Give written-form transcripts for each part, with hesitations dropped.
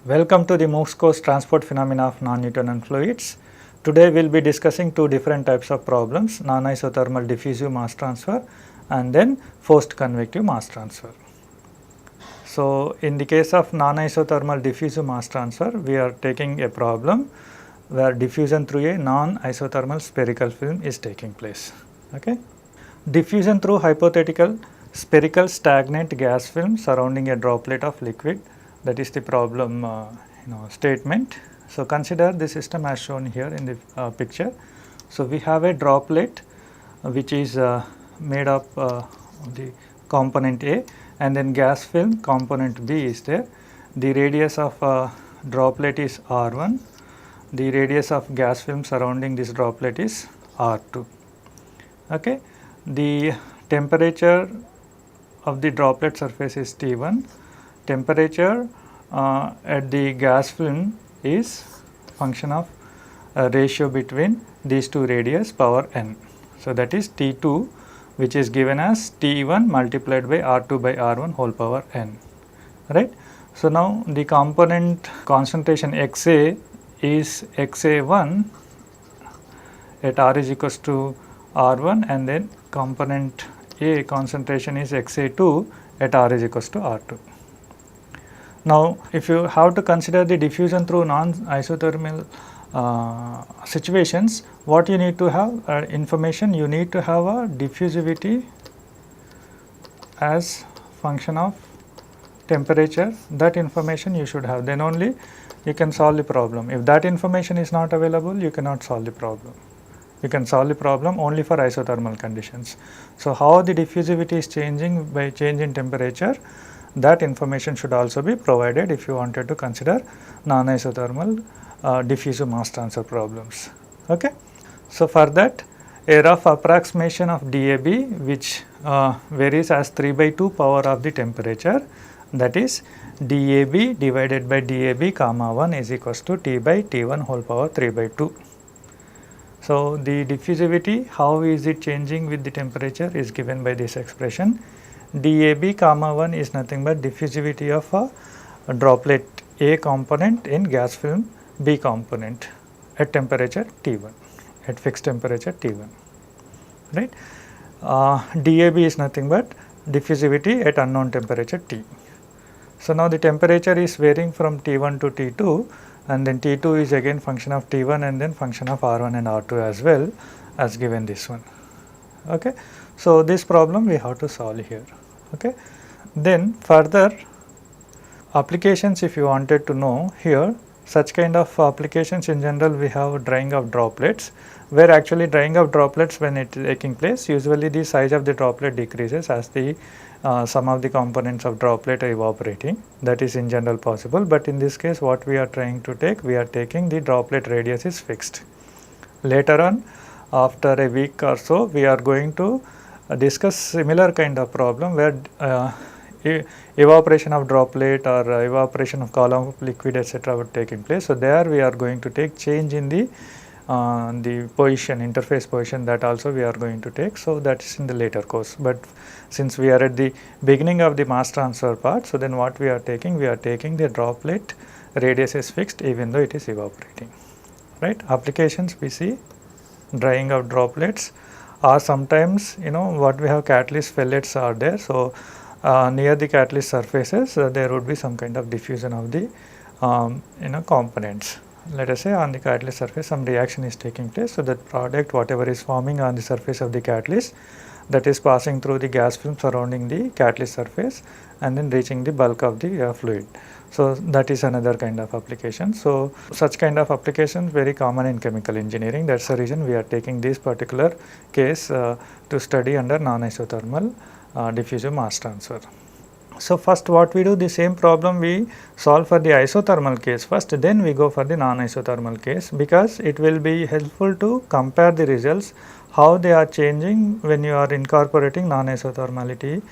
Welcome to the MOOCs course Transport Phenomena of Non-Newtonian Fluids. Today we will be discussing two different types of problems, non-isothermal diffusive mass transfer and then forced convective mass transfer. So, in the case of non-isothermal diffusive mass transfer, we are taking a problem where diffusion through a non-isothermal spherical film is taking place. Okay? Diffusion through hypothetical spherical stagnant gas film surrounding a droplet of liquid, that is the problem statement. So, consider the system as shown here in the picture. So, we have a droplet which is made up of the component A, and then gas film component B is there. The radius of droplet is R1, the radius of gas film surrounding this droplet is R2. Okay. The temperature of the droplet surface is T1, temperature at the gas film is function of ratio between these two radius power n. So, that is T2, which is given as T1 multiplied by R2 by R1 whole power n, right. So, now the component concentration XA is XA1 at R is equals to R1, and then component A concentration is XA2 at R is equals to R2. Now, if you have to consider the diffusion through non-isothermal situations, what you need to have information, you need to have a diffusivity as function of temperature. That information you should have, then only you can solve the problem. If that information is not available, you cannot solve the problem. You can solve the problem only for isothermal conditions. So, how the diffusivity is changing by change in temperature, that information should also be provided if you wanted to consider non-isothermal diffusive mass transfer problems. Okay. So, for that, a rough approximation of DAB, which varies as 3/2 power of the temperature, that is DAB divided by DAB comma 1 is equals to T by T1 whole power 3/2. So, the diffusivity, how is it changing with the temperature, is given by this expression. DAB comma 1 is nothing but diffusivity of a droplet A component in gas film B component at temperature T1, at fixed temperature T1, right. DAB is nothing but diffusivity at unknown temperature T. So, now the temperature is varying from T1 to T2, and then T2 is again function of T1 and then function of R1 and R2 as well as given this one. Okay. So, this problem we have to solve here. Okay. Then further applications, if you wanted to know here, such kind of applications in general, we have drying of droplets, where actually drying of droplets, when it is taking place, usually the size of the droplet decreases as the some of the components of droplet are evaporating. That is in general possible, but in this case what we are trying to take, we are taking the droplet radius is fixed. Later on, after a week or so, we are going to discuss similar kind of problem where evaporation of droplet or evaporation of column of liquid etc. would taking place. So, there we are going to take change in the position, interface position, that also we are going to take. So, that is in the later course, but since we are at the beginning of the mass transfer part, so then what we are taking the droplet radius is fixed even though it is evaporating, right. Applications we see drying of droplets, or sometimes what we have, catalyst fellets are there. So, near the catalyst surfaces there would be some kind of diffusion of the components. Let us say on the catalyst surface some reaction is taking place. So, that product whatever is forming on the surface of the catalyst, that is passing through the gas film surrounding the catalyst surface and then reaching the bulk of the fluid. So, that is another kind of application. So, such kind of applications very common in chemical engineering. That is the reason we are taking this particular case to study under non-isothermal diffusive mass transfer. So, first what we do, the same problem we solve for the isothermal case first, then we go for the non-isothermal case, because it will be helpful to compare the results, how they are changing when you are incorporating non-isothermality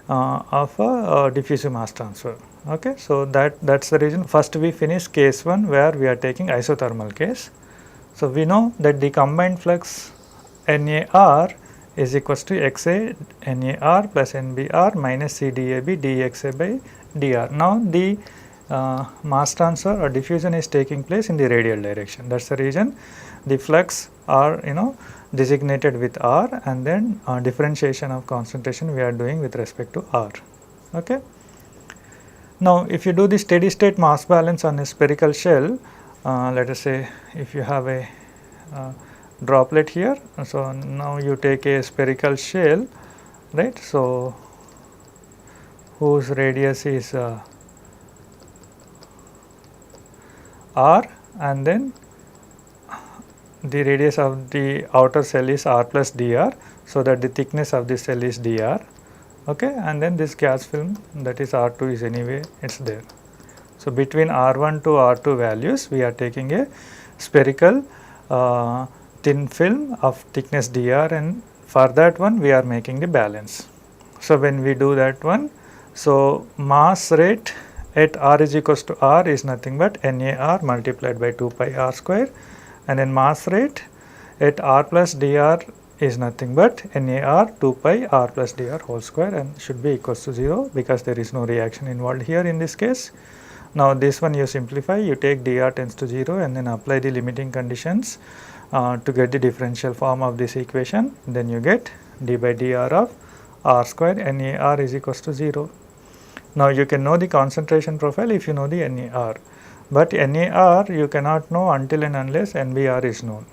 of a diffusive mass transfer. Okay. So, that is the reason first we finish case 1 where we are taking isothermal case. So, we know that the combined flux NAR is equals to XA NAR plus NBR minus CDAB dXA by dr. Now, the mass transfer or diffusion is taking place in the radial direction. That is the reason the flux are designated with R, and then differentiation of concentration we are doing with respect to R. Okay. Now, if you do the steady state mass balance on a spherical shell, let us say if you have a droplet here. So, now you take a spherical shell, right. So, whose radius is R, and then the radius of the outer cell is R plus dr. So, that the thickness of the cell is dr, okay, and then this gas film, that is R2 is anyway it is there. So, between R1 to R2 values we are taking a spherical thin film of thickness dr, and for that one we are making the balance. So, when we do that one, so mass rate at R is equals to R is nothing but NAR multiplied by 2 pi R square, and then mass rate at R plus dr is nothing but NAR 2 pi R plus dr whole square, and should be equals to 0 because there is no reaction involved here in this case. Now, this one you simplify, you take dr tends to 0 and then apply the limiting conditions to get the differential form of this equation, then you get d by dr of R square NAR is equals to 0. Now, you can know the concentration profile if you know the NAR, but NAR you cannot know until and unless NBR is known.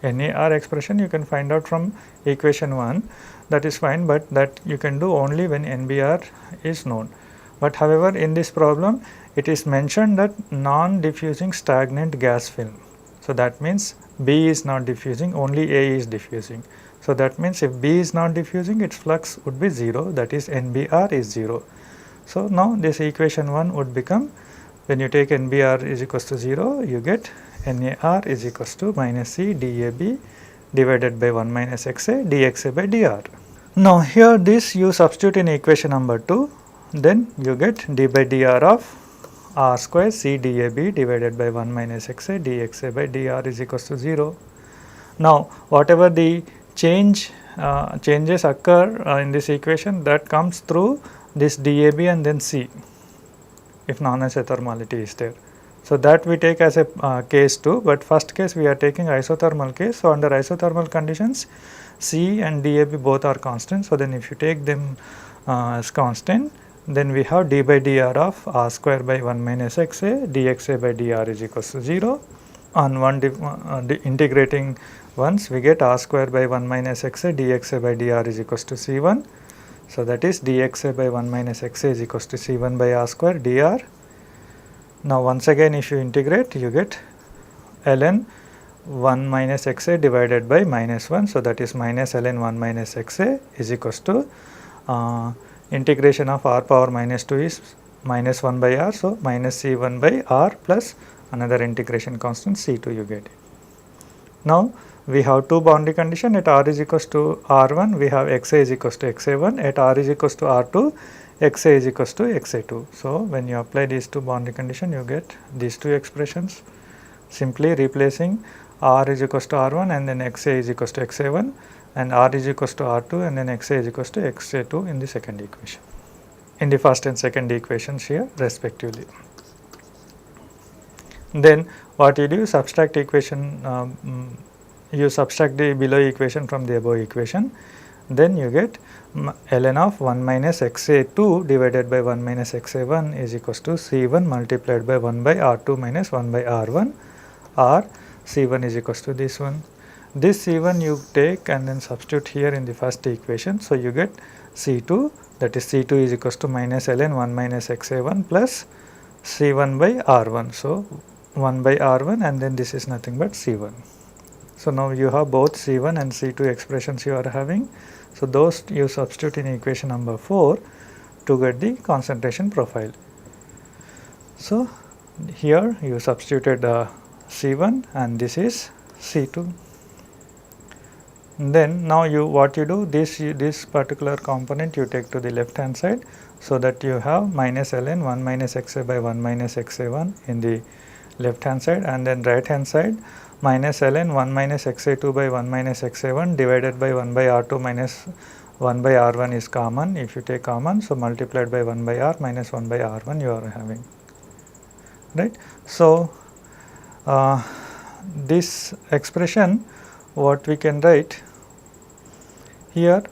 NAR expression you can find out from equation 1, that is fine, but that you can do only when NBR is known. But however, in this problem it is mentioned that non-diffusing stagnant gas film. So, that means B is not diffusing, only A is diffusing. So, that means if B is not diffusing, its flux would be 0, that is NBR is 0. So, now this equation 1 would become, when you take NBR is equals to 0, you get NAR is equals to minus C DAB divided by 1 minus XA dXA by dr. Now, here this you substitute in equation number 2, then you get d by dr of R square C DAB divided by 1 minus XA dXA by dr is equals to 0. Now, whatever the changes occur in this equation, that comes through this DAB and then C if non-isothermality is there. So, that we take as a case 2, but first case we are taking isothermal case. So, under isothermal conditions C and DAB both are constant. So, then if you take them as constant, then we have d by dr of R square by 1 minus XA dXA by dr is equals to 0. On one integrating once, we get R square by 1 minus XA dXA by dr is equals to C1. So, that is dXA by 1 minus XA is equals to C1 by R square dr. Now, once again if you integrate, you get ln 1 minus XA divided by minus 1. So, that is minus ln 1 minus XA is equals to integration of R power minus 2 is minus 1 by R. So, minus C1 by R plus another integration constant C2 you get it. Now, we have two boundary condition. At R is equals to R1 we have XA is equals to XA1, at R is equals to R2 XA is equals to XA2. So, when you apply these two boundary condition, you get these two expressions, simply replacing R is equals to R1 and then XA is equals to XA1, and R is equals to R2 and then XA is equals to XA2 in the second equation, in the first and second equations here respectively. Then what you do, subtract equation, you subtract the below equation from the above equation, then you get ln of 1 minus XA2 divided by 1 minus XA1 is equals to C1 multiplied by 1 by R2 minus 1 by R1, or C1 is equals to this one. This C1 you take and then substitute here in the first equation. So, you get C2, that is C2 is equals to minus ln 1 minus XA1 plus C1 by R1. So, 1 by R1 and then this is nothing but C1. So, now you have both C1 and C2 expressions you are having. So, those you substitute in equation number 4 to get the concentration profile. So, here you substituted C1 and this is C2. Then now you what you do, this particular component you take to the left hand side, so that you have minus ln 1 minus XA by 1 minus XA1 in the left hand side, and then right hand side minus ln 1 minus XA2 by 1 minus XA1 divided by 1 by R2 minus 1 by R1 is common if you take common. So, multiplied by 1 by R minus 1 by R1 you are having. right. So, this expression what we can write here,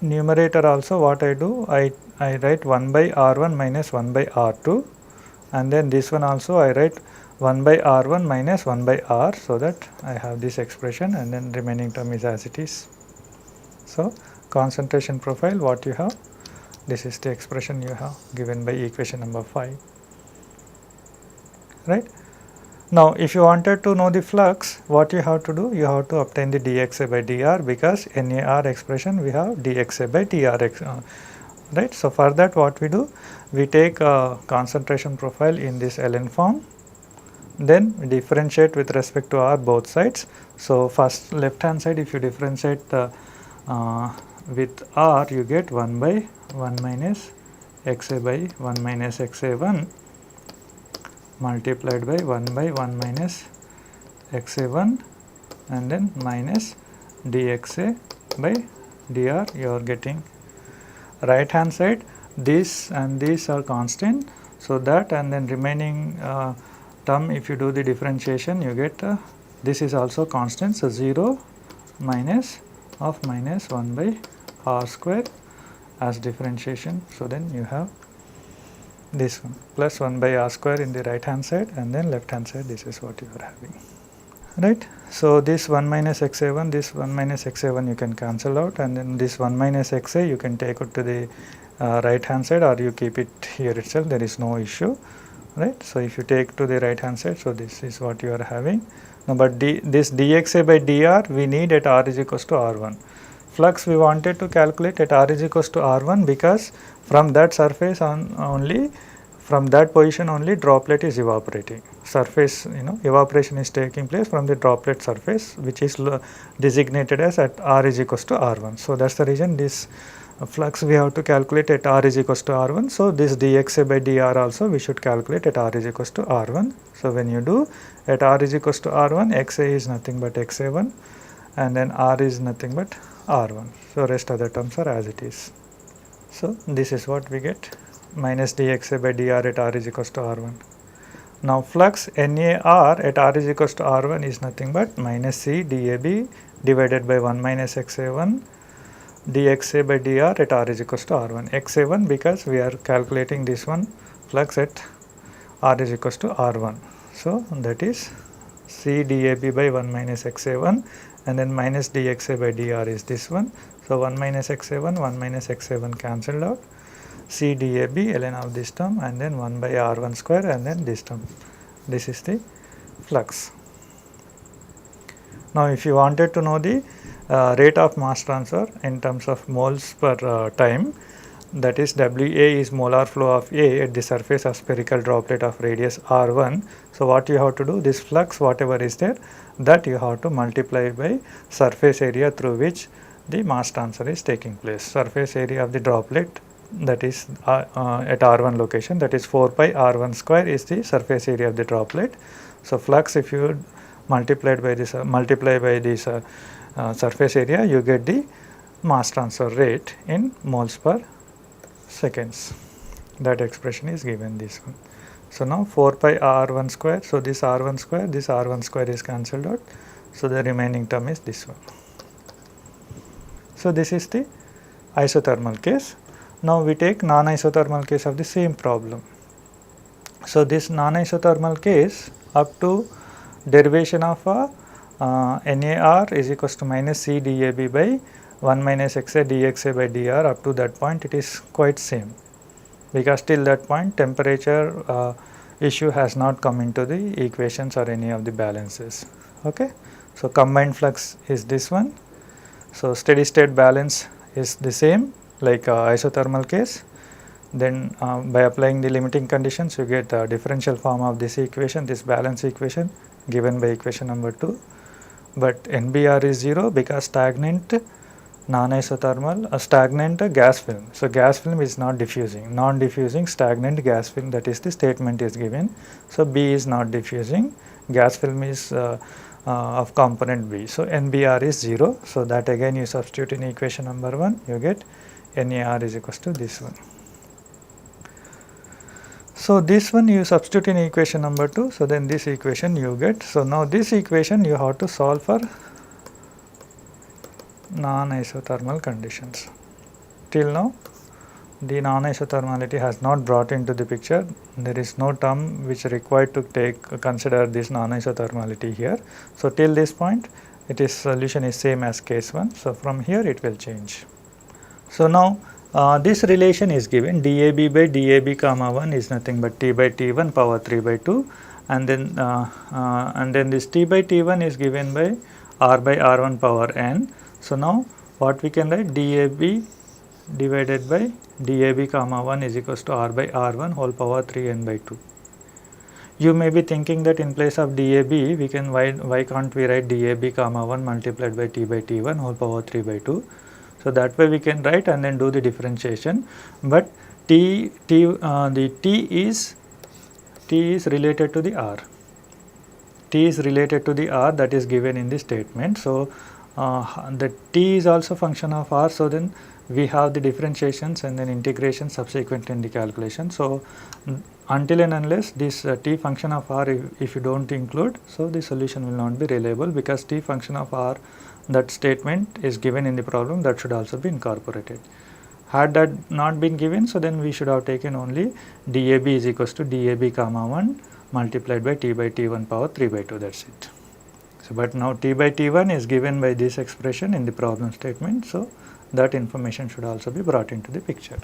numerator also what I do, I write 1 by R1 minus 1 by R2, and then this one also I write 1 by R1 minus 1 by R, so that I have this expression, and then remaining term is as it is. So, concentration profile what you have, this is the expression you have given by equation number 5, right. Now, if you wanted to know the flux, what you have to do, you have to obtain the dxa by dr, because NAR expression we have dxa by dr, right. So, for that what we do, we take a concentration profile in this ln form, then differentiate with respect to R both sides. So, first left hand side, if you differentiate with R, you get 1 by 1 minus xa by 1 minus xa1 multiplied by 1 by 1 minus xa1, and then minus dxa by dr. You are getting right hand side, this and these are constant. So, that and then remaining term, if you do the differentiation, you get this is also constant. So, 0 minus of minus 1 by r square as differentiation. So, then you have this one plus 1 by r square in the right hand side, and then left hand side this is what you are having, right. So, this 1 minus xa1, this 1 minus xa1 you can cancel out, and then this 1 minus xa you can take it to the right hand side, or you keep it here itself, there is no issue, right. So, if you take to the right hand side, so this is what you are having. Now, but this dxa by dr we need at r is equals to r1. Flux we wanted to calculate at r is equals to r1, because from that surface on only, from that position only droplet is evaporating. Surface, evaporation is taking place from the droplet surface, which is designated as at r is equals to r1. So, that is the reason this flux we have to calculate at r is equals to r1. So, this dxa by dr also we should calculate at r is equals to r1. So, when you do at r is equals to r1, xa is nothing but xa1, and then r is nothing but r1. So, rest of the terms are as it is. So, this is what we get, minus dxa by dr at r is equals to r1. Now, flux NAR at r is equals to r1 is nothing but minus C dAB divided by 1 minus xa1 dxa by dr at r is equals to r1. xa1 because we are calculating this one flux at r is equals to r1. So, that is C dAB by 1 minus xa1, and then minus dxa by dr is this one. So, 1 minus xa1, 1 minus xa1 cancelled out, C dAB ln of this term, and then 1 by r1 square, and then this term. This is the flux. Now, if you wanted to know the rate of mass transfer in terms of moles per time, that is WA is molar flow of A at the surface of spherical droplet of radius r1. So, what you have to do, this flux whatever is there, that you have to multiply by surface area through which the mass transfer is taking place. Surface area of the droplet, that is at r1 location, that is 4 pi r1 square is the surface area of the droplet. So, flux if you multiply by this surface area, you get the mass transfer rate in moles per seconds. That expression is given this one. So, now 4 pi r1 square. So, this r1 square is cancelled out. So, the remaining term is this one. So, this is the isothermal case. Now, we take non-isothermal case of the same problem. So, this non-isothermal case up to derivation of NAR is equals to minus C dAB by 1 minus xa dxa by dr, up to that point it is quite same, because till that point temperature issue has not come into the equations or any of the balances. Okay. So, combined flux is this one. So, steady state balance is the same like isothermal case. Then by applying the limiting conditions, you get the differential form of this equation, this balance equation given by equation number 2. But NBR is 0 because stagnant non-isothermal, stagnant gas film. So, gas film is not diffusing, non-diffusing stagnant gas film, that is the statement is given. So, B is not diffusing, gas film is of component B. So, NBR is 0. So, that again you substitute in equation number 1, you get NAR is equals to this one. So this one you substitute in equation number 2, so then this equation you get. So now this equation you have to solve for non-isothermal conditions. Till now the non-isothermality has not brought into the picture. There is no term which required to consider this non-isothermality here. So till this point it is solution is same as case 1. So from here it will change. So now this relation is given, dAB by dAB comma 1 is nothing but T by T1 power 3 by 2, and then this T by T1 is given by R by R1 power n. So now what we can write, dAB divided by dAB comma 1 is equals to R by R1 whole power 3 n by 2. You may be thinking that in place of dAB we can, why can't we write dAB comma 1 multiplied by T by T1 whole power 3 by 2. So that way we can write and then do the differentiation, but the T is related to the R. T is related to the R that is given in the statement. So the T is also function of R. So then we have the differentiations and then integration subsequent in the calculation. So until and unless this T function of R, if you don't include, so the solution will not be reliable, because T function of R, that statement is given in the problem, that should also be incorporated. Had that not been given, so then we should have taken only dAB is equals to dAB comma 1 multiplied by T by T1 power 3 by 2, that's it. So but now T by T1 is given by this expression in the problem statement, so that information should also be brought into the picture.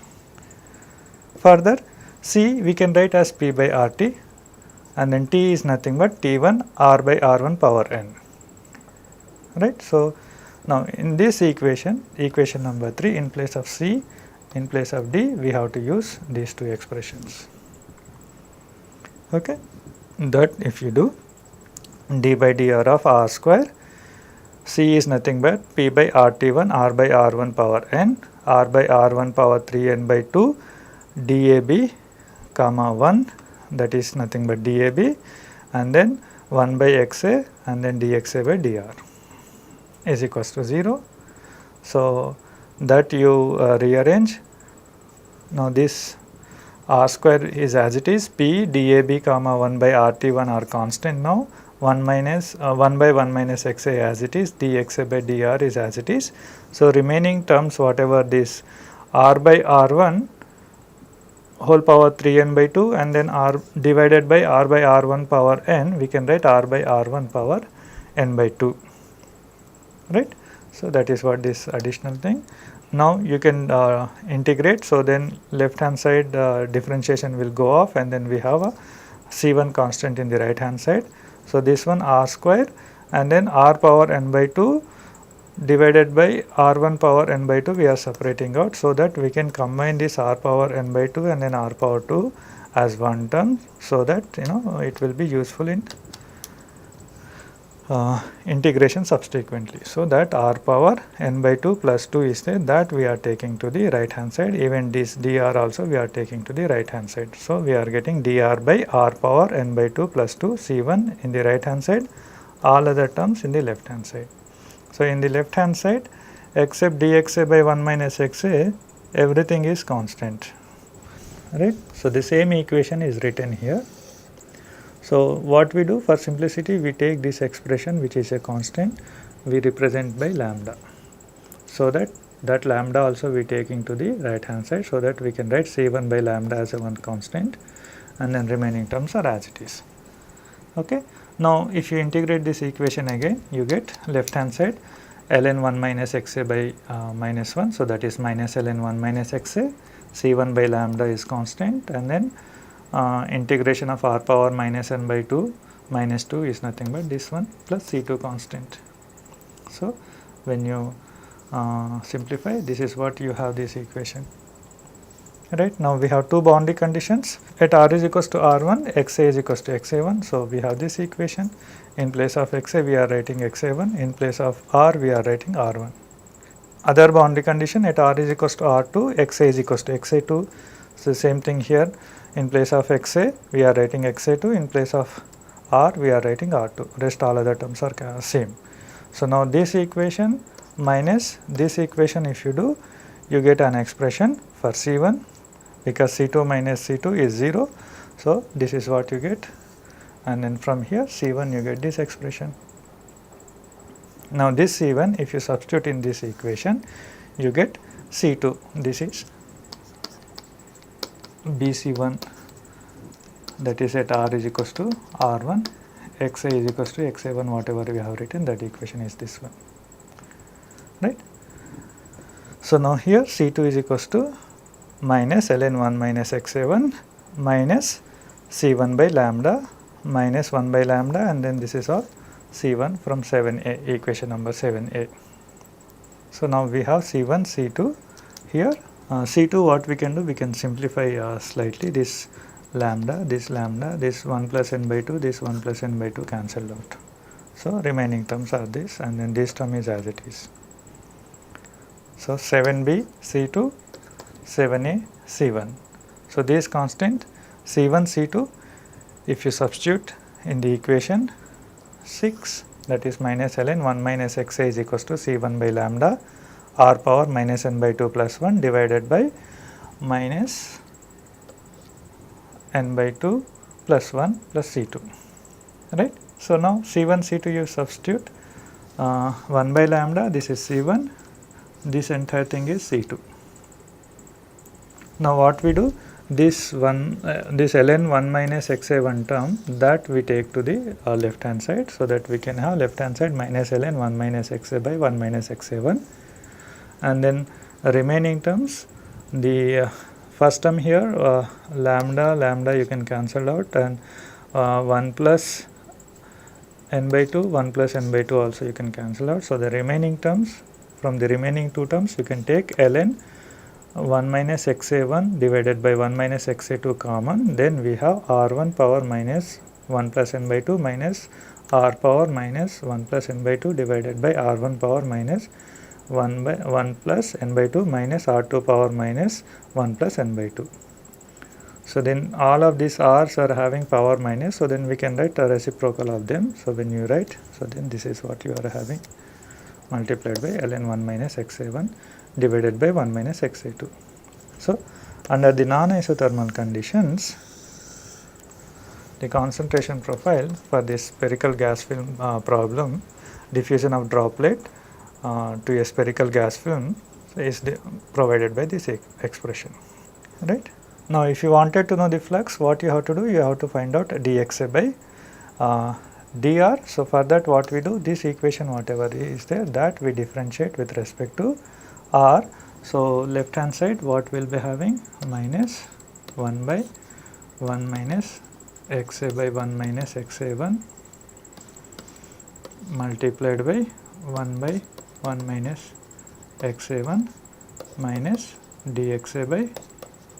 Further, C we can write as P by RT, and then T is nothing but T1 R by R1 power n. Right. So now in this equation number 3, in place of C, in place of D, we have to use these two expressions. Okay. That if you do, d by dr of R square, C is nothing but P by RT1 R by R1 power n, R by R1 power 3 n by 2, dAB comma 1, that is nothing but dAB, and then 1 by XA and then dXA by dr is equals to 0. So that you rearrange. Now this R square is as it is, P dAB comma 1 by RT1 are constant now, 1 by 1 minus XA as it is, dXA by dr is as it is. So remaining terms, whatever this R by R1 whole power 3 n by 2 and then R divided by R by R1 power n, we can write R by R1 power n by 2. Right. So that is what this additional thing. Now you can integrate, so then left hand side differentiation will go off, and then we have a C1 constant in the right hand side. So this one R square and then R power n by 2 divided by R1 power n by 2 we are separating out, so that we can combine this R power n by 2 and then R power 2 as one term, so that it will be useful in integration subsequently. So that R power n by 2 plus 2 is there, that we are taking to the right hand side, even this dr also we are taking to the right hand side. So we are getting dr by R power n by 2 plus 2 C1 in the right hand side, all other terms in the left hand side. So in the left hand side, except dxa by 1 minus xa, everything is constant, right. So the same equation is written here. So what we do for simplicity, we take this expression which is a constant, we represent by lambda, so that lambda also we taking to the right hand side, so that we can write C1 by lambda as a one constant, and then remaining terms are as it is. Okay. Now if you integrate this equation again, you get left hand side ln 1 minus xa by minus 1, so that is minus ln 1 minus xa, C1 by lambda is constant, and then integration of R power minus n by 2 minus 2 is nothing but this one plus C2 constant. So when you simplify, this is what you have this equation. Right. Now we have two boundary conditions. At R is equals to R1, XA is equals to XA1. So we have this equation. In place of XA we are writing XA1, in place of R we are writing R1. Other boundary condition, at R is equals to R2, XA is equals to XA2. So same thing here, in place of XA we are writing XA2, in place of R we are writing R2, rest all other terms are same. So now this equation minus this equation, if you do, you get an expression for C1, because C2 minus C2 is 0. So, this is what you get, and then from here C1 you get this expression. Now, this C1 if you substitute in this equation, you get C2, this is BC1, that is at R is equals to R1, XA is equals to XA1, whatever we have written, that equation is this one, right. So, now here C2 is equals to minus ln1 minus XA1 minus C1 by lambda minus 1 by lambda, and then this is all C1 from 7a, equation number 7a. So, now we have C1, C2 here. C2 what we can do, we can simplify slightly, this lambda, this 1 plus n by 2, this 1 plus n by 2 cancelled out. So, remaining terms are this, and then this term is as it is. So, 7b C2, 7a C1. So, this constant C1 C2 if you substitute in the equation 6, that is minus ln 1 minus xa is equals to C1 by lambda r power minus n by 2 plus 1 divided by minus n by 2 plus 1 plus C2, right. So, now C1 C2 you substitute 1 by lambda, this is C1, this entire thing is C2. Now, what we do, this this ln 1 minus xa1 term, that we take to the left hand side, so that we can have left hand side minus ln 1 minus xa by 1 minus xa1, and then remaining terms, the first term here lambda you can cancel out, and 1 plus n by 2, 1 plus n by 2 also you can cancel out. So, the remaining terms, from the remaining two terms you can take ln 1 minus xa1 divided by 1 minus xa2 common, then we have r1 power minus 1 plus n by 2 minus r power minus 1 plus n by 2 divided by r1 power minus 1 plus n by 2 minus r2 power minus 1 plus n by 2. So, then all of these r's are having power minus, so then we can write a reciprocal of them. So, when you write, so then this is what you are having multiplied by ln 1 minus xa1 divided by 1 minus xa2. So, under the non-isothermal conditions, the concentration profile for this spherical gas film problem, diffusion of droplet to a spherical gas film is provided by this expression, right. Now, if you wanted to know the flux, what you have to do, you have to find out dxa by dr. So, for that what we do, this equation whatever is there, that we differentiate with respect to r. So, left hand side what we will be having, minus 1 by 1 minus xa by 1 minus xa1 multiplied by 1 by 1 minus xa1 minus dxa by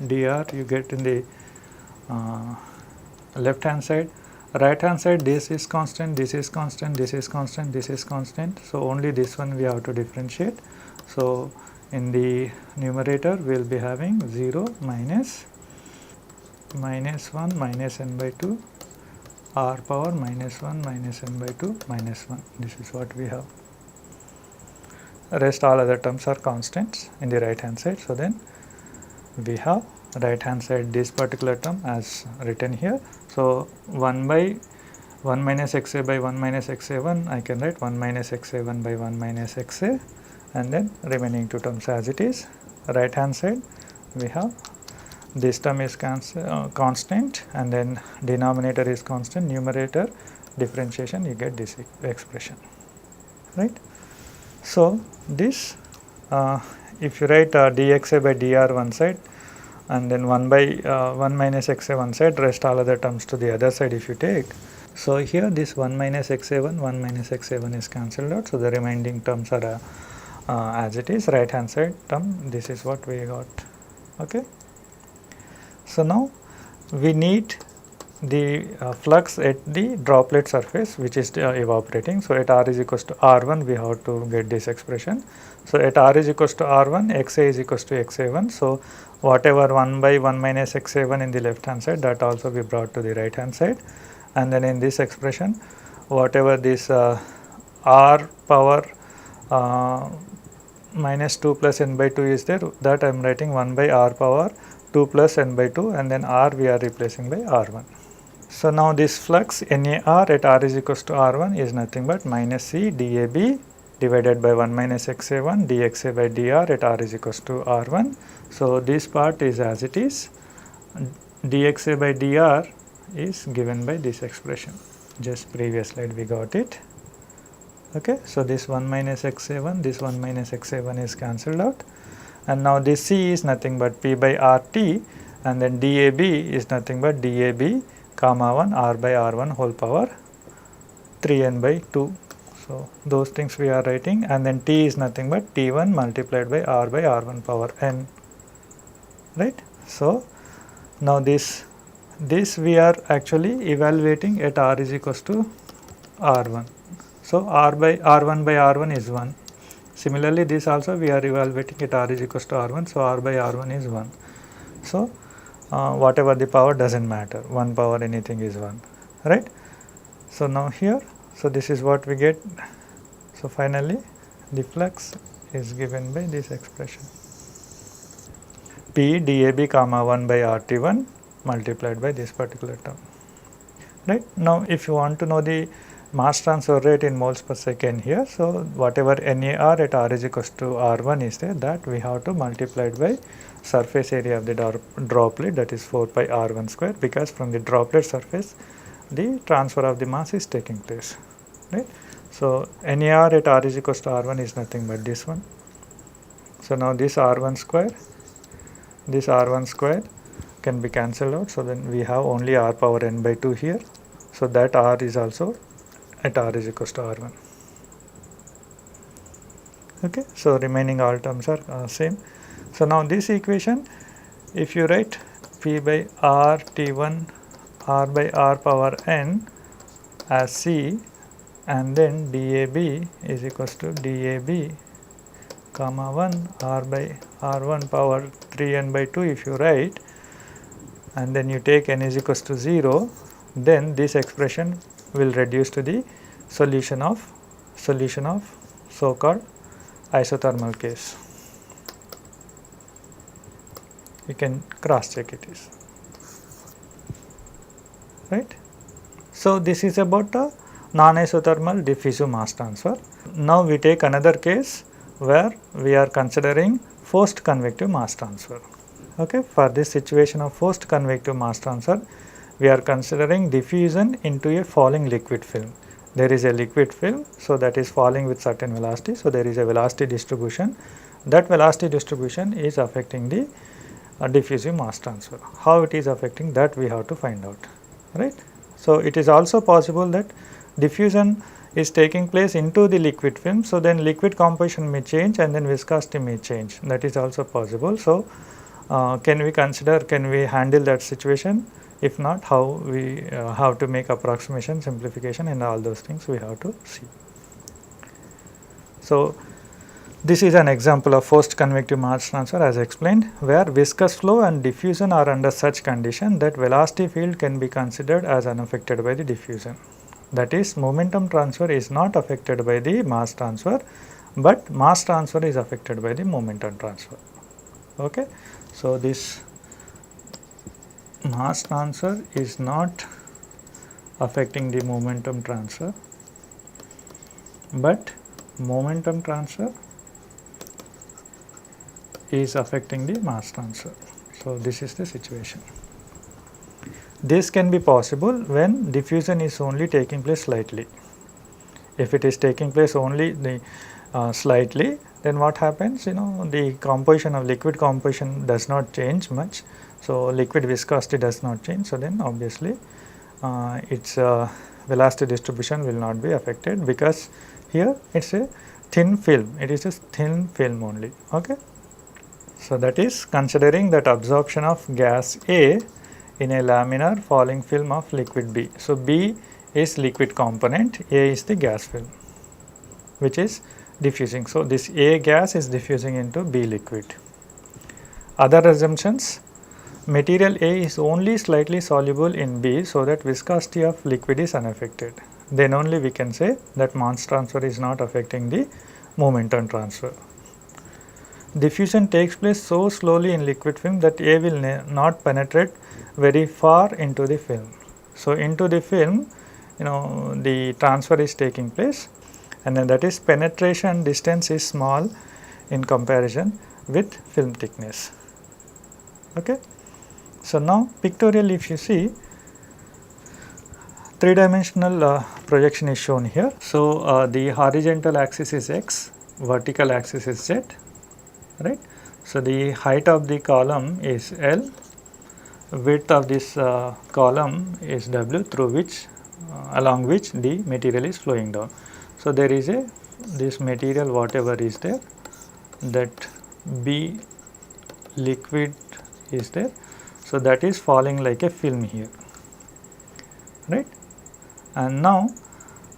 dr you get in the left hand side. Right hand side, this is constant, this is constant, this is constant, this is constant. So, only this one we have to differentiate. So, in the numerator we will be having 0 minus 1 minus n by 2 r power minus 1 minus n by 2 minus 1. This is what we have. Rest all other terms are constants in the right hand side. So, then we have right hand side this particular term as written here. So, 1 by 1 minus xa by 1 minus xa1, I can write 1 minus xa1 by 1 minus xa, and then remaining two terms as it is. Right hand side we have this term is constant, and then denominator is constant, numerator differentiation, you get this expression, right. So, this if you write dxa by dr one side, and then 1 by 1 minus xa one side, rest all other terms to the other side if you take. So, here this 1 minus xa1, 1 minus xa1 is cancelled out. So, the remaining terms are as it is, right hand side term, this is what we got, okay. So, now we need the flux at the droplet surface which is evaporating. So, at r is equals to r1 we have to get this expression. So, at r is equals to r1, xa is equals to xa1. So, whatever 1 by 1 minus xa1 in the left hand side, that also we brought to the right hand side, and then in this expression whatever this r power minus 2 plus n by 2 is there, that I am writing 1 by r power 2 plus n by 2, and then r we are replacing by r1. So now this flux NAR at r is equals to r1 is nothing but minus C dAB divided by 1 minus XA1 dXA by dr at r is equals to r1. So this part is as it is. dXA by dr is given by this expression. Just previous slide we got it. Okay, so this 1 minus XA1, this 1 minus XA1 is cancelled out, and now this C is nothing but P by RT, and then dAB is nothing but dAB comma 1 r by r1 whole power 3n by 2. So those things we are writing, and then T is nothing but T1 multiplied by r1 power n, right. So now this we are actually evaluating at r is equals to r1. So r by r1 is 1. Similarly, this also we are evaluating at r is equals to r1. So r by r1 is 1. So whatever the power doesn't matter, 1 power anything is 1, right. So now here, so this is what we get. So finally the flux is given by this expression, P dAB comma 1 by RT1 multiplied by this particular term, right. Now if you want to know the mass transfer rate in moles per second here, so whatever NAR at r is equals to r1 is there, that we have to multiply it by surface area of the droplet, that is 4 pi r1 square, because from the droplet surface the transfer of the mass is taking place, right. So NAR at r is equals to r1 is nothing but this one. So now this r1 square can be cancelled out, so then we have only r power n by 2 here. So that r is also at r is equals to r1. Okay, so remaining all terms are same. So now this equation, if you write P by r T1 r by r power n as C, and then dAB is equals to dAB comma 1 r by r1 power 3n by 2 if you write, and then you take n is equals to 0, then this expression will reduce to the solution of so called isothermal case. You can cross check it is, right. So this is about the non-isothermal diffusive mass transfer. Now we take another case where we are considering forced convective mass transfer. Okay, for this situation of forced convective mass transfer, we are considering diffusion into a falling liquid film. There is a liquid film, so that is falling with certain velocity, so there is a velocity distribution. That velocity distribution is affecting the diffusive mass transfer. How it is affecting, that we have to find out, right. So it is also possible that diffusion is taking place into the liquid film, so then liquid composition may change and then viscosity may change, that is also possible. So can we handle that situation? If not, how we have to make approximation, simplification, and all those things we have to see. So this is an example of forced convective mass transfer as explained, where viscous flow and diffusion are under such condition that velocity field can be considered as unaffected by the diffusion. That is, momentum transfer is not affected by the mass transfer, but mass transfer is affected by the momentum transfer. Okay. So this mass transfer is not affecting the momentum transfer, but momentum transfer is affecting the mass transfer. So this is the situation. This can be possible when diffusion is only taking place slightly. If it is taking place only slightly, then what happens, the composition of liquid composition does not change much. So liquid viscosity does not change, so then obviously its velocity distribution will not be affected, because here it is a thin film, it is a thin film only. Okay. So that is considering that absorption of gas A in a laminar falling film of liquid B. So B is liquid component, A is the gas film which is diffusing. So this A gas is diffusing into B liquid. Other assumptions, material A is only slightly soluble in B, so that viscosity of liquid is unaffected. Then only we can say that mass transfer is not affecting the momentum transfer. diffusion takes place so slowly in liquid film that A will not penetrate very far into the film. So, into the film, the transfer is taking place, and then that is penetration distance is small in comparison with film thickness. Okay. So, now pictorial, if you see, three-dimensional projection is shown here. So, the horizontal axis is x, vertical axis is z, right. So, the height of the column is L, width of this column is W, through which along which the material is flowing down. So, there is this material whatever is there, that B liquid is there. So, that is falling like a film here, right. And now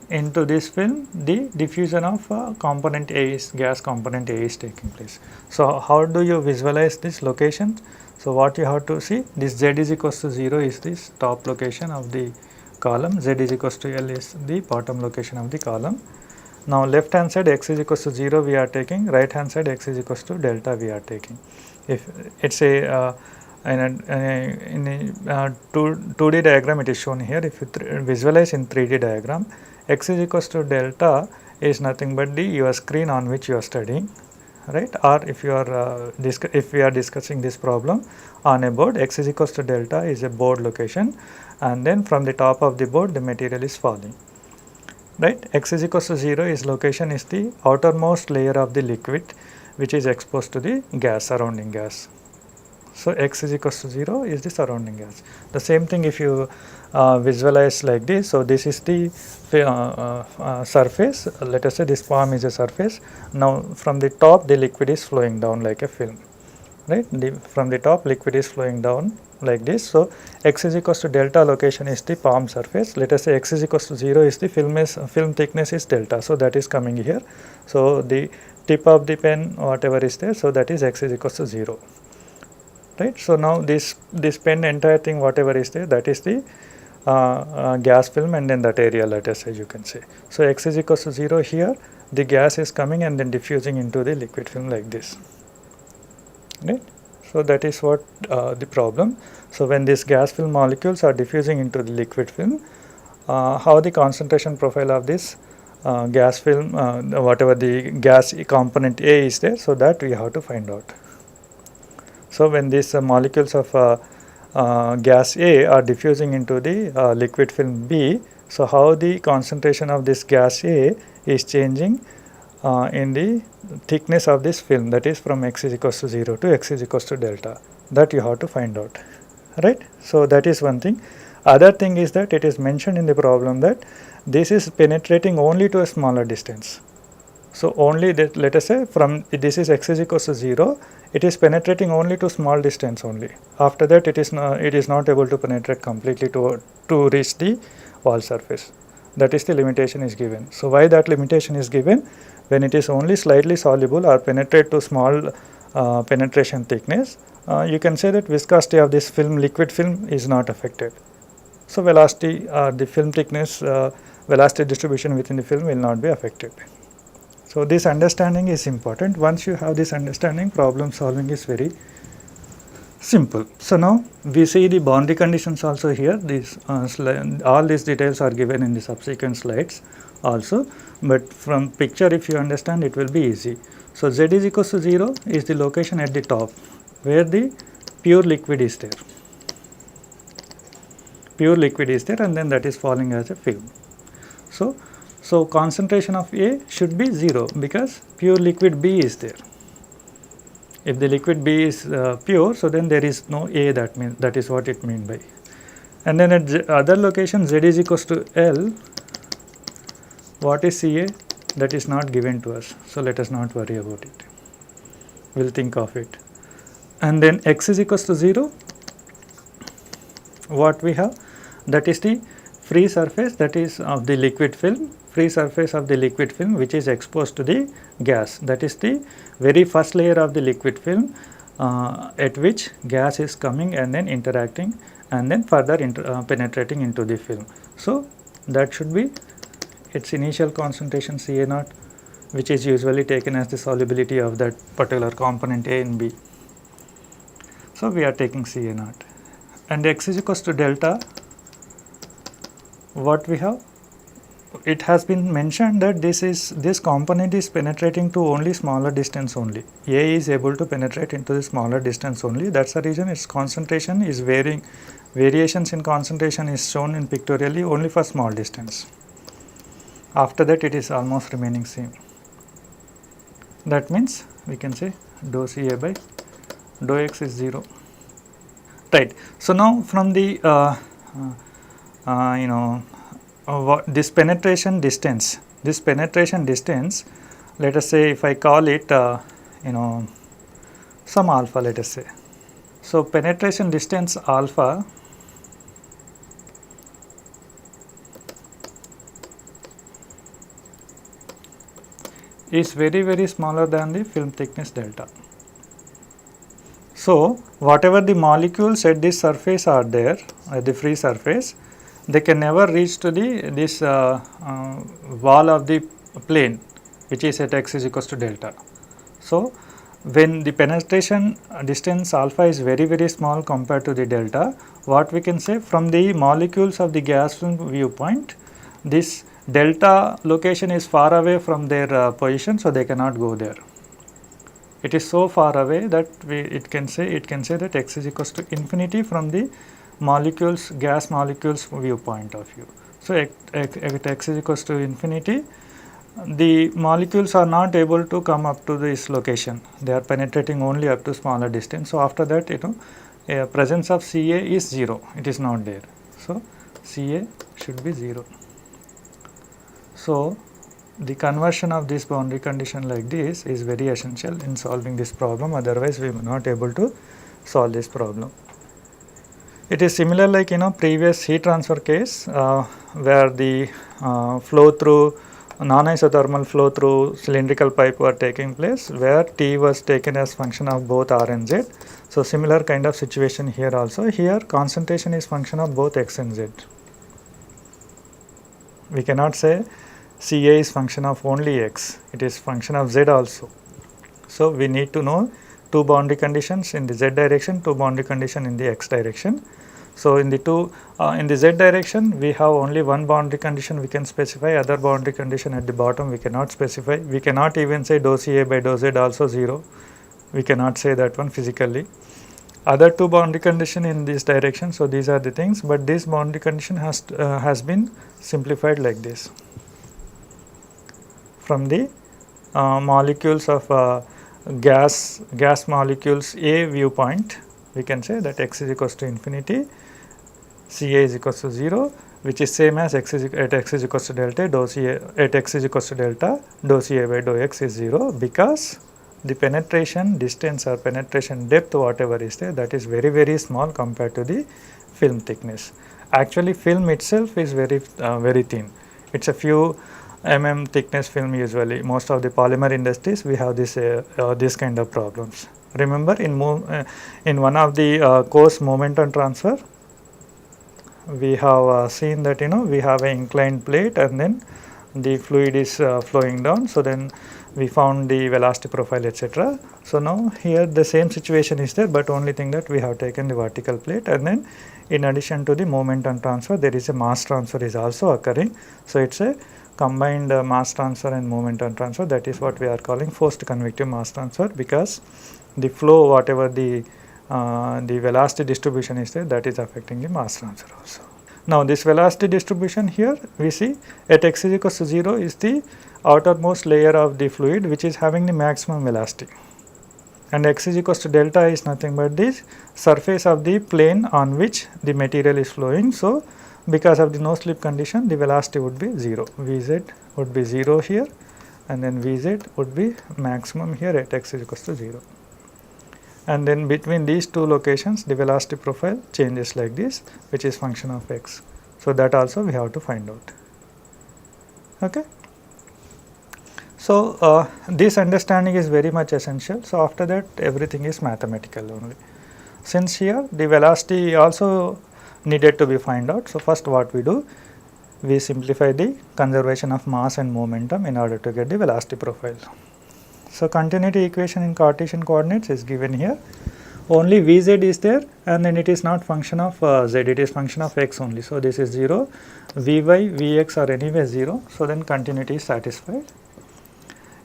into this film the diffusion of component A is, gas component A is taking place. So, how do you visualize this location? So, what you have to see, this Z is equals to 0 is this top location of the column, Z is equals to L is the bottom location of the column. Now, left hand side x is equals to 0 we are taking, right hand side x is equals to delta we are taking. If it is a in a 2D diagram it is shown here. If you visualize in 3D diagram, x is equals to delta is nothing but the your screen on which you are studying, right. Or if you are if we are discussing this problem on a board, x is equals to delta is a board location, and then from the top of the board the material is falling, right. X is equals to 0 is location is the outermost layer of the liquid which is exposed to the gas, surrounding gas. So, x is equals to 0 is the surrounding gas. The same thing if you visualize like this. So, this is the surface, let us say this palm is a surface. Now, from the top the liquid is flowing down like a film, right. From the top liquid is flowing down like this. So, x is equals to delta location is the palm surface. Let us say x is equals to 0 is the film thickness is delta. So, that is coming here. So, the tip of the pen whatever is there. So, that is x is equals to 0. Right. So, now this pen entire thing whatever is there, that is the gas film, and then that area let us say you can say. So, x is equals to 0 here, the gas is coming and then diffusing into the liquid film like this, right. So, that is what the problem. So, when these gas film molecules are diffusing into the liquid film, how the concentration profile of this gas film, whatever the gas component A is there, so that we have to find out. So, when these molecules of gas A are diffusing into the liquid film B, so how the concentration of this gas A is changing in the thickness of this film, that is from x is equals to 0 to x is equals to delta, that you have to find out, right. So, that is one thing. Other thing is that it is mentioned in the problem that this is penetrating only to a smaller distance. So, only that let us say from this is x is equals to 0, it is penetrating only to small distance only. After that it is not able to penetrate completely to reach the wall surface. That is the limitation is given. So, why that limitation is given? When it is only slightly soluble or penetrate to small penetration thickness, you can say that viscosity of this film, liquid film is not affected. So, velocity the film thickness, velocity distribution within the film will not be affected. So, this understanding is important. Once you have this understanding, problem solving is very simple. So, now we see the boundary conditions also here. These all these details are given in the subsequent slides also, but from picture if you understand it will be easy. So, Z is equals to 0 is the location at the top where the pure liquid is there. Pure liquid is there and then that is falling as a film. So, concentration of A should be 0 because pure liquid B is there. If the liquid B is pure, so then there is no A, that is what it means by. And then at other location Z is equals to L, what is Ca? That is not given to us. So, let us not worry about it. We will think of it. And then X is equals to 0, what we have? That is the free surface, that is of the liquid film, free surface of the liquid film which is exposed to the gas, that is the very first layer of the liquid film at which gas is coming and then interacting and then further penetrating into the film. So, that should be its initial concentration Ca0 which is usually taken as the solubility of that particular component A and B. So, we are taking Ca naught, and x is equals to delta. What we have? It has been mentioned that this component is penetrating to only smaller distance only. A is able to penetrate into the smaller distance only. That's the reason its concentration is varying. Variations in concentration is shown in pictorially only for small distance. After that, it is almost remaining same. That means we can say dou Ca by dou x is 0. Right. So now from the this penetration distance, let us say if I call it some alpha, let us say. So penetration distance alpha is very smaller than the film thickness delta. So whatever the molecules at this surface are there, at the free surface, they can never reach to this wall of the plane, which is at x is equals to delta. So when the penetration distance alpha is very small compared to the delta, what we can say, from the molecules of the gas film viewpoint, this delta location is far away from their position, so they cannot go there. It is so far away that it can say that x is equals to infinity from the molecules, gas molecules viewpoint of view. So at x is equals to infinity, the molecules are not able to come up to this location. They are penetrating only up to smaller distance. So after that, presence of Ca is 0. It is not there. So Ca should be 0. So the conversion of this boundary condition like this is very essential in solving this problem. Otherwise, we are not able to solve this problem. It is similar like previous heat transfer case where the flow through non-isothermal flow through cylindrical pipe were taking place, where T was taken as function of both R and Z. So similar kind of situation here also. Here concentration is function of both X and Z. We cannot say Ca is function of only X, it is function of Z also. So we need to know two boundary conditions in the Z direction, two boundary condition in the X direction. So in the Z direction, we have only one boundary condition we can specify, other boundary condition at the bottom we cannot specify. We cannot even say dou Ca by dou Z also 0. We cannot say that one physically. Other two boundary condition in this direction, so these are the things, but this boundary condition has been simplified like this. From the molecules of gas molecules A viewpoint, we can say that x is equals to infinity, Ca is equals to 0, which is same as x is equals to delta, dou Ca at x is equals to delta, dou Ca by dou x is 0, because the penetration distance or penetration depth, whatever is there, that is very small compared to the film thickness. Actually, film itself is very thin. It's a few thickness film usually. Most of the polymer industries, we have this kind of problems. Remember in one of the course momentum transfer, we have seen that we have an inclined plate and then the fluid is flowing down. So then we found the velocity profile, etc. So now here the same situation is there, but only thing that we have taken the vertical plate, and then in addition to the momentum transfer, there is a mass transfer is also occurring. So it's a combined mass transfer and momentum transfer. That is what we are calling forced convective mass transfer, because the flow, whatever the velocity distribution is there, that is affecting the mass transfer also. Now this velocity distribution here, we see at x is equals to 0 is the outermost layer of the fluid which is having the maximum velocity, and x is equals to delta is nothing but the surface of the plane on which the material is flowing. So because of the no slip condition, the velocity would be 0, Vz would be 0 here, and then Vz would be maximum here at x is equals to 0. And then between these two locations, the velocity profile changes like this, which is function of x. So that also we have to find out. Okay. So this understanding is very much essential. So after that, everything is mathematical only. Since here the velocity also needed to be find out. So first what we do, we simplify the conservation of mass and momentum in order to get the velocity profile. So, continuity equation in Cartesian coordinates is given here. Only Vz is there, and then it is not function of z, it is function of x only. So, this is 0, Vy, Vx are anyway 0. So, then continuity is satisfied.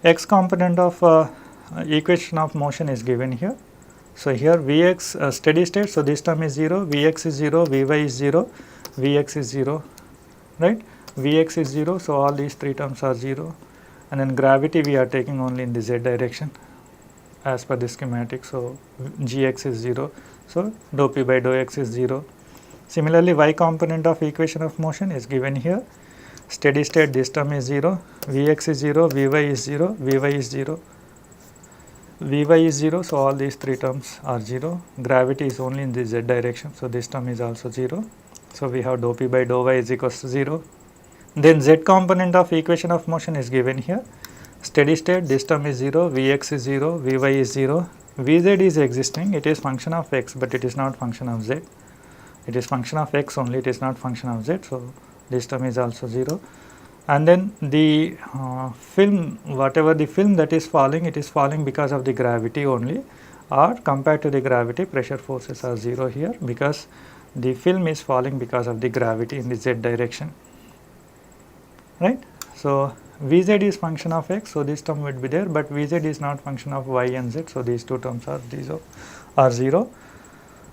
X component of equation of motion is given here. So, here Vx steady state, so this term is 0, Vx is 0, Vy is 0, Vx is 0, right, Vx is 0. So, all these 3 terms are 0, and then gravity we are taking only in the z direction as per the schematic. So, Gx is 0. So, dou p by dou x is 0. Similarly, y component of equation of motion is given here. Steady state, this term is 0, Vx is 0, Vy is 0, Vy is 0, Vy is 0. So, all these 3 terms are 0. Gravity is only in the z direction. So, this term is also 0. So, we have dou p by dou y is equals to 0. Then z component of equation of motion is given here. Steady state, this term is 0, Vx is 0, Vy is 0, Vz is existing, it is function of x, but it is not function of z. It is function of x only, it is not function of z. So, this term is also 0. And then the film, whatever the film that is falling, it is falling because of the gravity only, or compared to the gravity, pressure forces are 0 here, because the film is falling because of the gravity in the z direction, right. So, Vz is function of x, so this term would be there, but Vz is not function of y and z. So, these 2 terms are 0.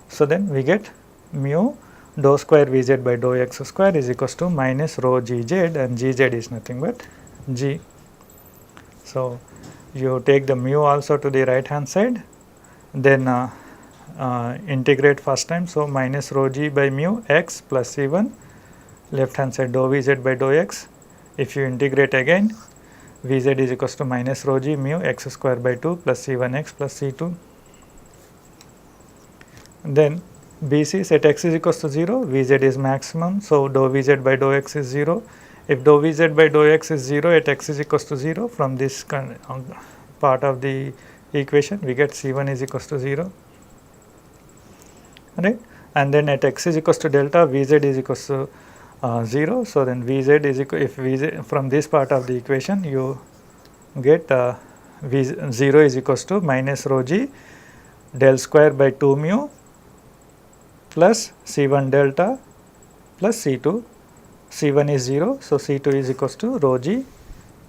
So, then we get mu dou square Vz by dou x square is equals to minus rho Gz, and Gz is nothing but G. So, you take the mu also to the right hand side, then integrate first time. So, minus rho G by mu x plus C1, left hand side dou Vz by dou x. If you integrate again, Vz is equals to minus rho G mu x square by 2 plus C1x plus C2. Then BC set x is equals to 0, Vz is maximum. So, dou Vz by dou x is 0. If dou Vz by dou x is 0 at x is equals to 0, from this part of the equation we get C1 is equals to 0, right. And then at x is equals to delta, Vz is equals to 0. So, then Vz is equal, if Vz from this part of the equation you get V0 is equals to minus rho G del square by 2 mu plus C1 delta plus C2. C1 is 0. So, C2 is equals to rho G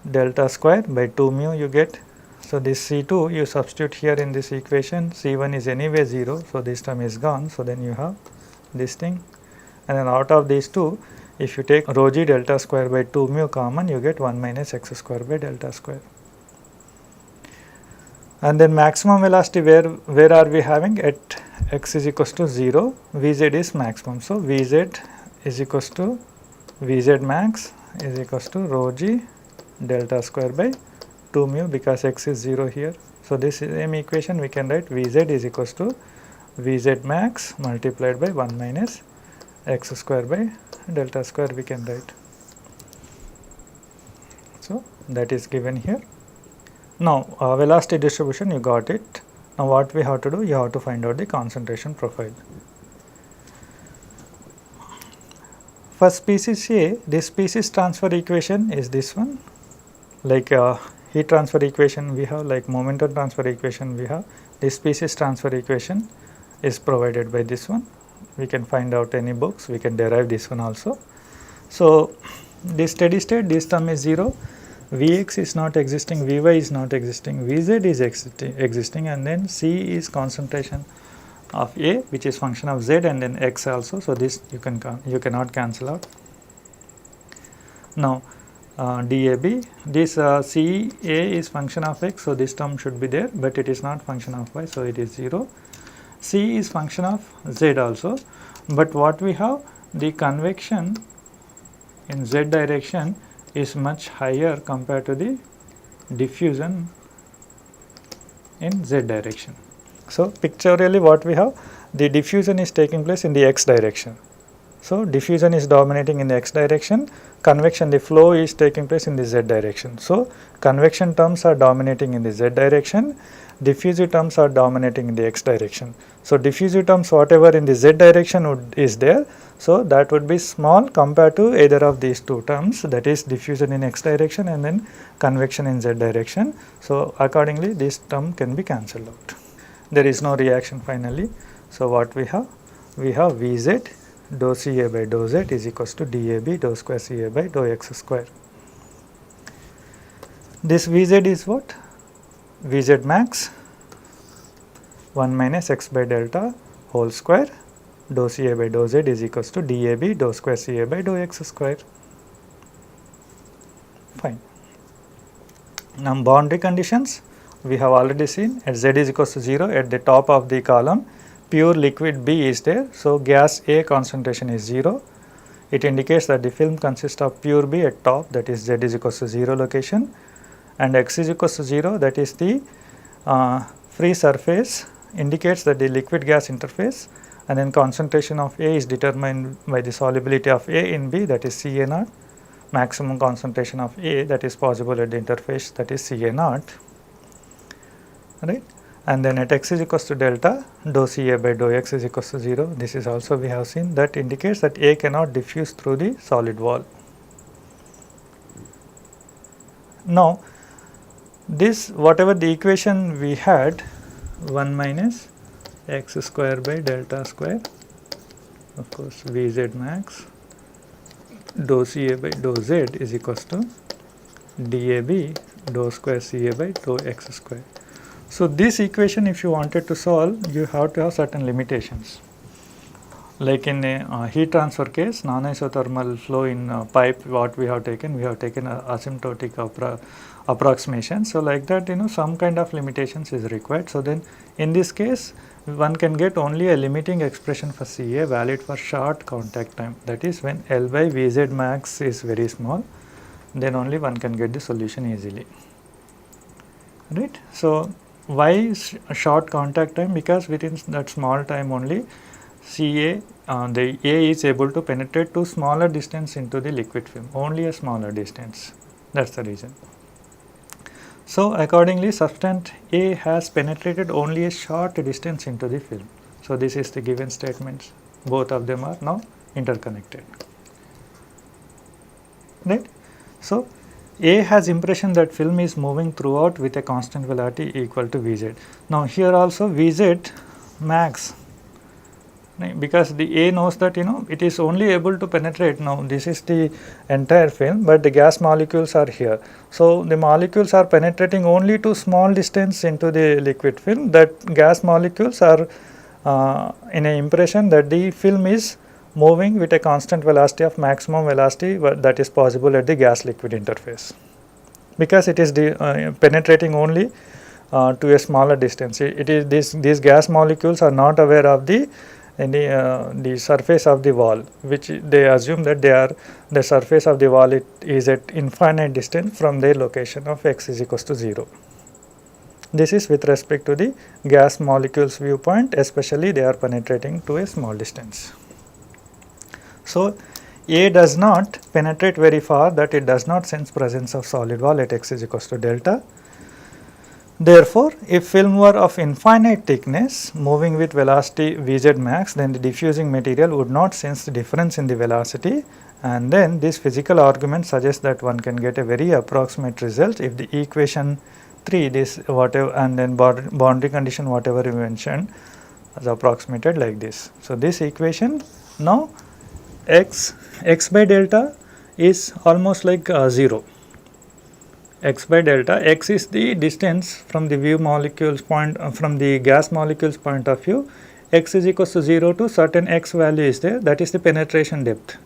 delta square by 2 mu you get. So, this C2 you substitute here in this equation, C1 is anyway 0. So, this term is gone. So, then you have this thing, and then out of these 2, if you take rho G delta square by 2 mu common, you get 1 minus x square by delta square. And then maximum velocity, where are we having? At x is equals to 0, Vz is maximum. So, Vz is equals to Vz max is equals to rho G delta square by 2 mu, because x is 0 here. So, this same equation we can write Vz is equals to Vz max multiplied by 1 minus x square by delta square we can write. So, that is given here. Now, velocity distribution you got it. Now, what we have to do? You have to find out the concentration profile. For species A, this species transfer equation is this one, like heat transfer equation we have, like momentum transfer equation we have. This species transfer equation is provided by this one. We can find out any books, we can derive this one also. So, this steady state, this term is 0, Vx is not existing, Vy is not existing, Vz is existing, and then C is concentration of A, which is function of Z, and then X also. So, this you cannot cancel out. Now, DAB, this CA is function of X, so this term should be there, but it is not function of Y, so it is 0. C is function of Z also, but what we have, the convection in Z direction is much higher compared to the diffusion in Z direction. So, pictorially what we have, the diffusion is taking place in the X direction, So, diffusion is dominating in the x direction, convection, the flow is taking place in the z direction. So, convection terms are dominating in the z direction, diffusive terms are dominating in the x direction. So, diffusive terms whatever in the z direction is there, so that would be small compared to either of these two terms, that is diffusion in x direction and then convection in z direction. So, accordingly this term can be cancelled out. There is no reaction finally. So, what we have? We have Vz dou Ca by dou z is equals to dAb dou square Ca by dou x square. This Vz is what? Vz max 1 minus x by delta whole square dou Ca by dou z is equals to dAb dou square Ca by dou x square. Fine. Now, boundary conditions we have already seen. At z is equals to 0, at the top of the column pure liquid B is there. So, gas A concentration is 0. It indicates that the film consists of pure B at top, that is z is equals to 0 location, and x is equals to 0, that is the free surface, indicates that the liquid gas interface, and then concentration of A is determined by the solubility of A in B, that is Ca naught, maximum concentration of A that is possible at the interface, that is Ca naught, right. And then at x is equals to delta dou Ca by dou x is equals to 0. This is also we have seen, that indicates that A cannot diffuse through the solid wall. Now, this whatever the equation we had, 1 minus x square by delta square, of course Vz max dou Ca by dou z is equals to dAb dou square Ca by dou x square. So, this equation if you wanted to solve, you have to have certain limitations. Like in a heat transfer case, non-isothermal flow in pipe, what we have taken a asymptotic approximation. So, like that, some kind of limitations is required. So, then in this case one can get only a limiting expression for Ca valid for short contact time, that is when L by Vz max is very small, then only one can get the solution easily, right. So, why short contact time? Because within that small time only Ca, the A is able to penetrate to smaller distance into the liquid film, only a smaller distance, that is the reason. So, accordingly substance A has penetrated only a short distance into the film. So, this is the given statements, both of them are now interconnected, right. So, A has impression that film is moving throughout with a constant velocity equal to Vz. Now, here also Vz max, because the A knows that it is only able to penetrate. Now, this is the entire film, but the gas molecules are here. So, the molecules are penetrating only to small distance into the liquid film, that gas molecules are in an impression that the film is moving with a constant velocity of maximum velocity that is possible at the gas liquid interface, because it is penetrating only to a smaller distance. It is these gas molecules are not aware of the surface of the wall, which they assume that the surface of the wall is at infinite distance from their location of x is equals to 0. This is with respect to the gas molecules viewpoint, especially they are penetrating to a small distance. So, A does not penetrate very far, that it does not sense presence of solid wall at x is equals to delta. Therefore, if film were of infinite thickness moving with velocity Vz max, then the diffusing material would not sense the difference in the velocity, and then this physical argument suggests that one can get a very approximate result if the equation 3, this whatever, and then boundary condition whatever we mentioned is approximated like this. So, this equation now x by delta is almost like 0. X by delta, x is the distance from the from the gas molecules point of view. X is equals to 0 to certain x value is there, that is the penetration depth,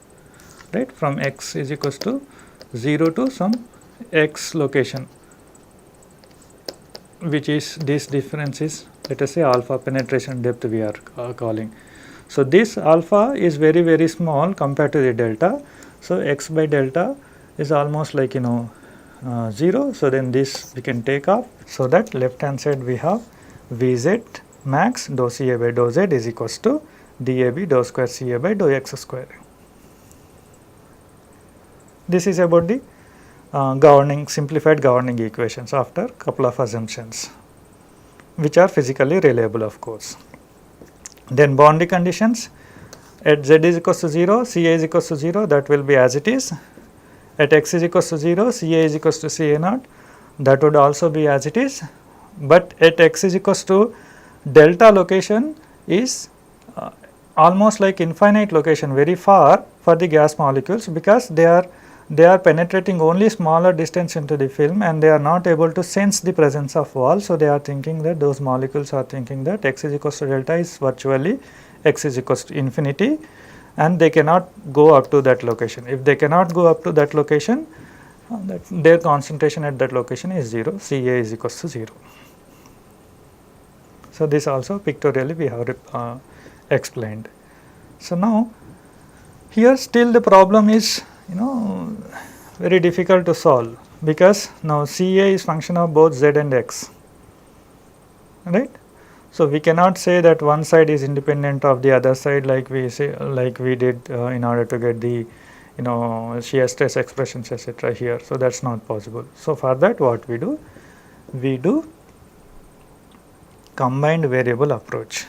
right, from x is equals to 0 to some x location, which is this difference is, let us say, alpha penetration depth we are calling. So, this alpha is very very small compared to the delta. So, x by delta is almost like 0. So, then this we can take off. So, that left hand side we have Vz max dou Ca by dou z is equals to dAb dou square Ca by dou x square. This is about the governing simplified governing equations after couple of assumptions, which are physically reliable of course. Then boundary conditions at z is equals to 0, Ca is equals to 0, that will be as it is. At x is equals to 0, Ca is equals to Ca naught, that would also be as it is. But at x is equals to delta location is almost like infinite location, very far for the gas molecules, because they are penetrating only smaller distance into the film and they are not able to sense the presence of wall. So, they are thinking that those molecules are thinking that x is equals to delta is virtually x is equals to infinity, and they cannot go up to that location. If they cannot go up to that location, their concentration at that location is 0, Ca is equals to 0. So, this also pictorially we have explained. So, now here still the problem is very difficult to solve, because now Ca is function of both z and x, right. So, we cannot say that one side is independent of the other side like we did in order to get the shear stress expressions etc. here. So, that is not possible. So, for that what we do? We do combined variable approach.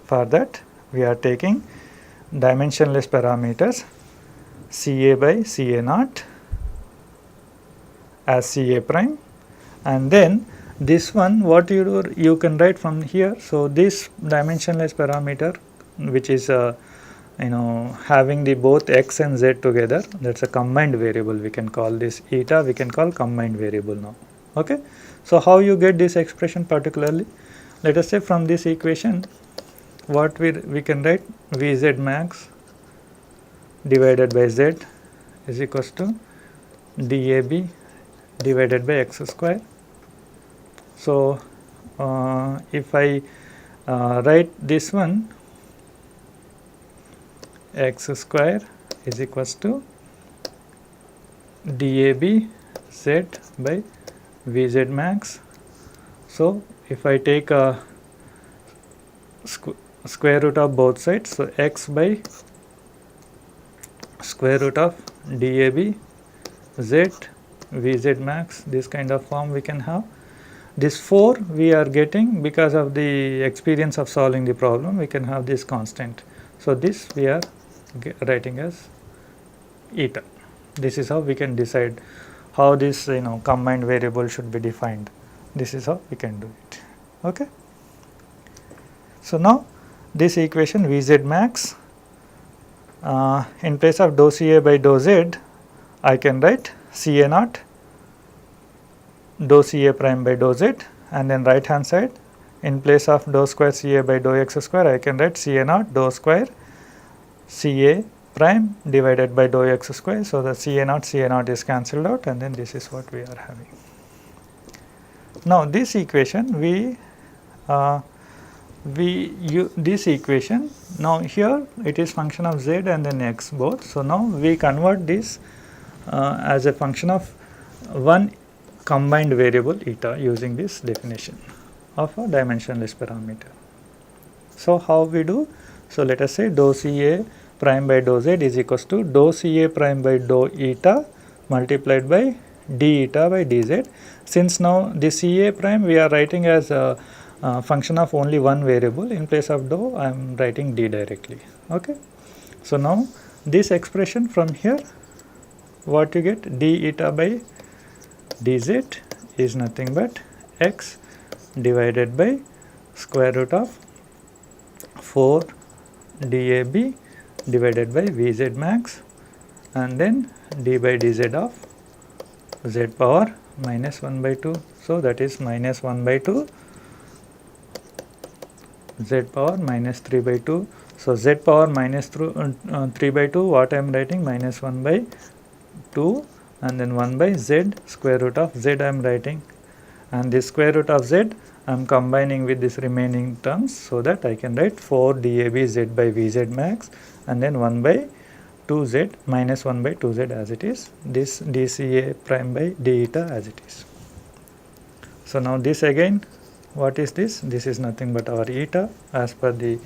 For that we are taking dimensionless parameters Ca by Ca naught as Ca prime, and then this one what you do, you can write from here. So, this dimensionless parameter which is having the both x and z together, that is a combined variable. We can call this eta, we can call combined variable now. Okay. So, how you get this expression particularly? Let us say from this equation what we can write Vz max divided by z is equals to dAb divided by x square. So, if I write this one, x square is equals to dAb z by Vz max. So, if I take a square root of both sides, so x by square root of dAb z Vz max, this kind of form we can have. This 4 we are getting because of the experience of solving the problem, we can have this constant. So, this we are writing as eta. This is how we can decide how this combined variable should be defined. This is how we can do it. Okay. So, now this equation Vz max in place of dou Ca by dou z, I can write Ca naught dou Ca prime by dou z, and then right hand side in place of dou square Ca by dou x square, I can write Ca naught dou square Ca prime divided by dou x square. So, the Ca naught is cancelled out, and then this is what we are having. Now, this equation this equation, now here it is function of z and then x both. So, now we convert this as a function of one combined variable eta using this definition of a dimensionless parameter. So, how we do? So, let us say dou Ca prime by dou z is equals to dou Ca prime by dou eta multiplied by d eta by dz. Since now this Ca prime we are writing as a function of only one variable, in place of dou I am writing d directly. Okay. So, now this expression from here, what you get, d eta by dz is nothing but x divided by square root of 4 dAb divided by Vz max, and then d by dz of z power minus 1 by 2. So, that is minus 1 by 2 z power minus 3 by 2. So, z power minus 3 by 2, what I am writing, minus 1 by 2, and then 1 by z square root of z I am writing, and this square root of z I am combining with this remaining terms, so that I can write 4 dAb z by Vz max, and then 1 by 2z minus 1 by 2z as it is, this dCa prime by d eta as it is. So, now this again, what is this? This is nothing but our eta as per the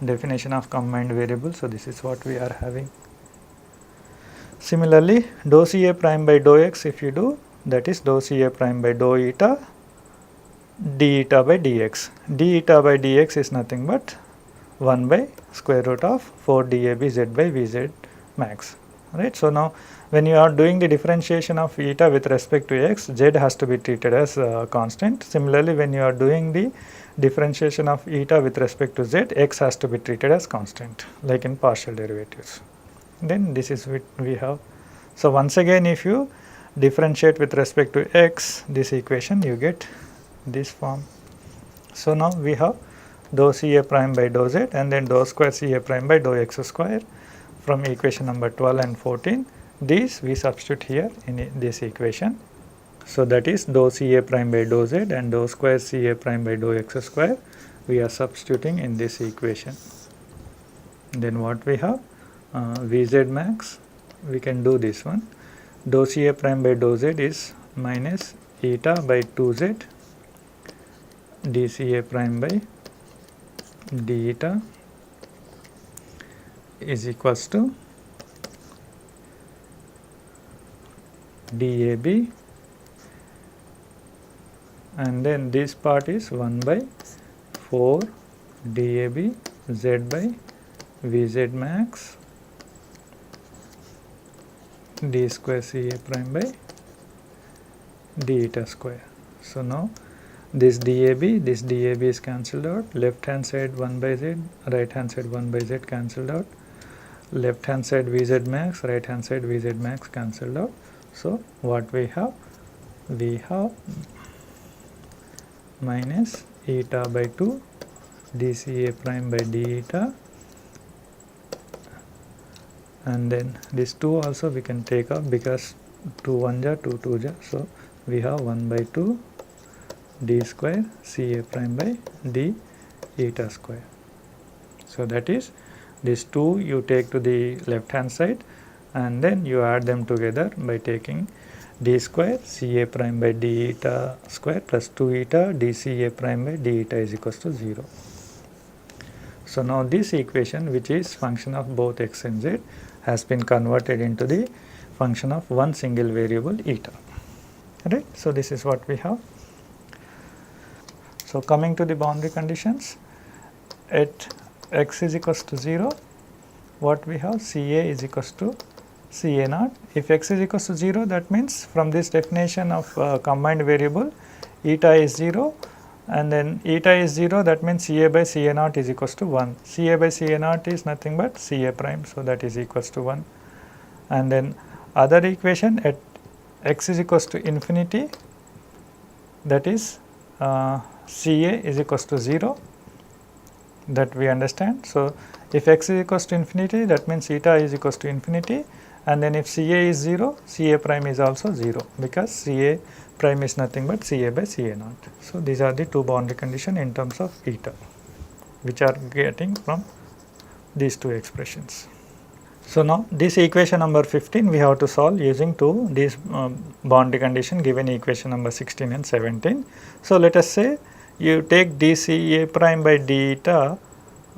definition of combined variable. So, this is what we are having. Similarly, dou Ca prime by dou x if you do, that is dou Ca prime by dou eta d eta by dx. D eta by dx is nothing but 1 by square root of 4 dAb z by Vz max, right. So, now when you are doing the differentiation of eta with respect to x, z has to be treated as constant. Similarly, when you are doing the differentiation of eta with respect to z, x has to be treated as constant like in partial derivatives. Then this is what we have. So, once again if you differentiate with respect to x, this equation you get this form. So, now we have dou Ca prime by dou z and then dou square Ca prime by dou x square from equation number 12 and 14. These we substitute here in this equation. So, that is dou Ca prime by dou z and dou square Ca prime by dou x square we are substituting in this equation. Then what we have? Vz max, we can do this one. Dou Ca prime by dou z is minus eta by 2z dCa prime by d eta is equals to dAb, and then this part is 1 by 4 dAb z by Vz max d square Ca prime by d eta square. So, now this dAb is cancelled out, left hand side 1 by z, right hand side 1 by z cancelled out, left hand side Vz max, right hand side Vz max cancelled out. So, what we have? We have minus eta by 2 dCa prime by d eta, and then this 2 also we can take off because 2 1 ja 2 2 ja. So, we have 1 by 2 d square Ca prime by d eta square. So, that is this 2 you take to the left hand side and then you add them together by taking d square Ca prime by d eta square plus 2 eta d Ca prime by d eta is equals to 0. So, now this equation, which is function of both x and z, has been converted into the function of one single variable eta, right. So, this is what we have. So, coming to the boundary conditions, at x is equals to 0, what we have? Ca is equals to Ca naught. If x is equals to 0, that means from this definition of combined variable, eta is 0, and then eta is 0, that means Ca by Ca naught is equals to 1. Ca by Ca naught is nothing but Ca prime, so that is equals to 1. And then other equation at x is equals to infinity, that is Ca is equals to 0, that we understand. So, if x is equals to infinity, that means eta is equals to infinity, and then if Ca is 0, Ca prime is also 0 because Ca prime is nothing but Ca by Ca naught. So, these are the two boundary conditions in terms of eta, which are getting from these two expressions. So, now this equation number 15 we have to solve using these boundary condition given equation number 16 and 17. So, let us say you take dCa prime by d eta,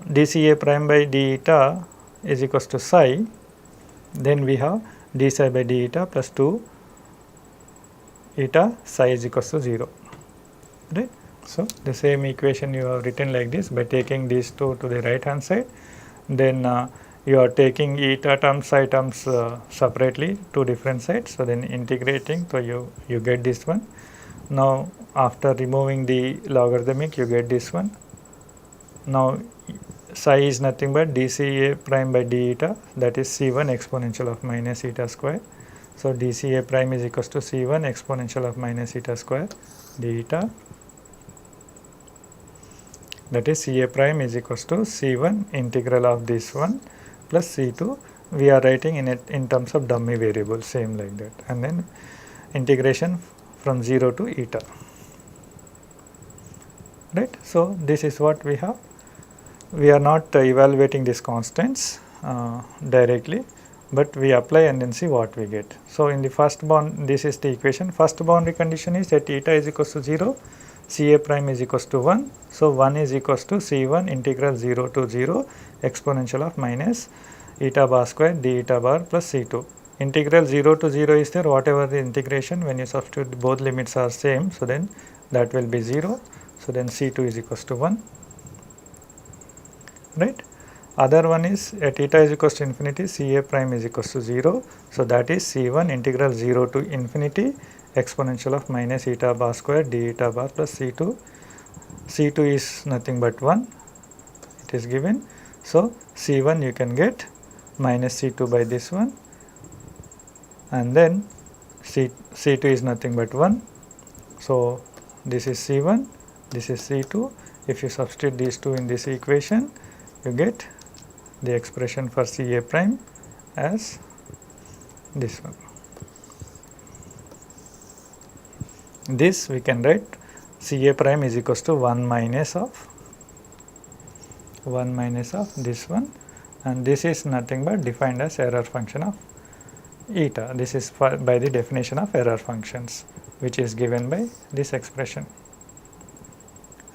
dCa prime by d eta is equals to psi, then we have d psi by d eta plus 2 eta psi is equals to 0, right. So, the same equation you have written like this by taking these two to the right hand side, then you are taking eta terms, psi terms separately, two different sides. So, then integrating, so you get this one. Now, after removing the logarithmic, you get this one. Now, psi is nothing but dCa prime by d eta, that is C1 exponential of minus eta square. So, dCa prime is equals to C1 exponential of minus eta square d eta, that is Ca prime is equals to C1 integral of this one plus C2, we are writing in terms of dummy variable, same like that, and then integration from 0 to eta, right. So, this is what we have. We are not evaluating these constants directly, but we apply and then see what we get. So, in the first bound, this is the equation. First boundary condition is that eta is equals to 0, Ca prime is equals to 1. So, 1 is equals to C1 integral 0 to 0 exponential of minus eta bar square d eta bar plus C2. integral 0 to 0 is there, whatever the integration, when you substitute both limits are same, so then that will be 0. So then C2 is equals to 1, right. Other one is at eta is equals to infinity, Ca prime is equals to 0. So that is C1 integral 0 to infinity exponential of minus eta bar square d eta bar plus C2. C2 is nothing but 1, it is given. So C1 you can get minus C2 by this one, and then C2 is nothing but 1. So this is C1, this is C2. If you substitute these two in this equation, you get the expression for Ca prime as this one. This we can write Ca prime is equals to 1 minus of this one, and this is nothing but defined as error function of eta. This is by the definition of error functions, which is given by this expression.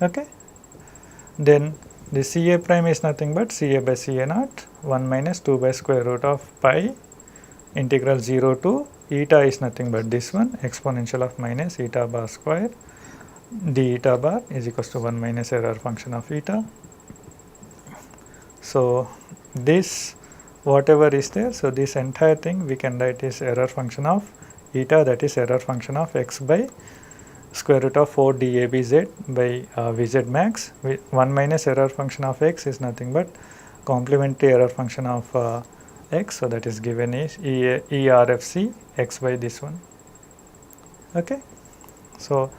Okay. Then the Ca prime is nothing but Ca by Ca naught 1 minus 2 by square root of pi integral 0 to eta is nothing but this one, exponential of minus eta bar square d eta bar is equals to 1 minus error function of eta. So this whatever is there, so this entire thing we can write is error function of eta, that is error function of x by square root of 4 dAbz by Vz max. 1 minus error function of x is nothing but complementary error function of x, so that is given is ERFC x by this one. Okay. So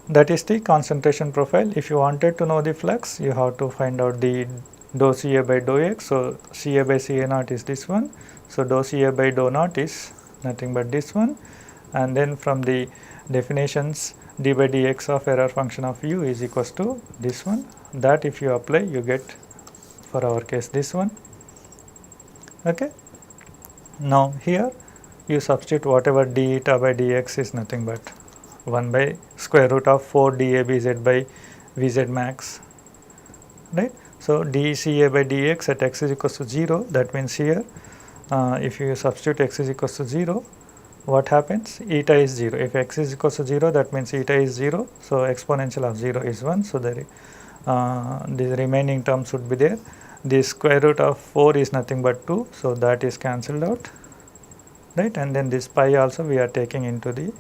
that is the concentration profile. If you wanted to know the flux, you have to find out the dou Ca by dou x. So Ca by Ca naught is this one, so dou Ca by dou naught is nothing but this one, and then from the definitions d by dx of error function of u is equals to this one, that if you apply you get for our case this one. Okay. Now here you substitute whatever d eta by dx is nothing but 1 by square root of 4 dAbz by Vz max, right. So dCa by dx at x is equals to 0, that means here if you substitute x is equals to 0, what happens? Eta is 0. If x is equals to 0, that means eta is 0. So exponential of 0 is 1. So the remaining terms would be there. The square root of 4 is nothing but 2. So that is cancelled out, right? And then this pi also we are taking into the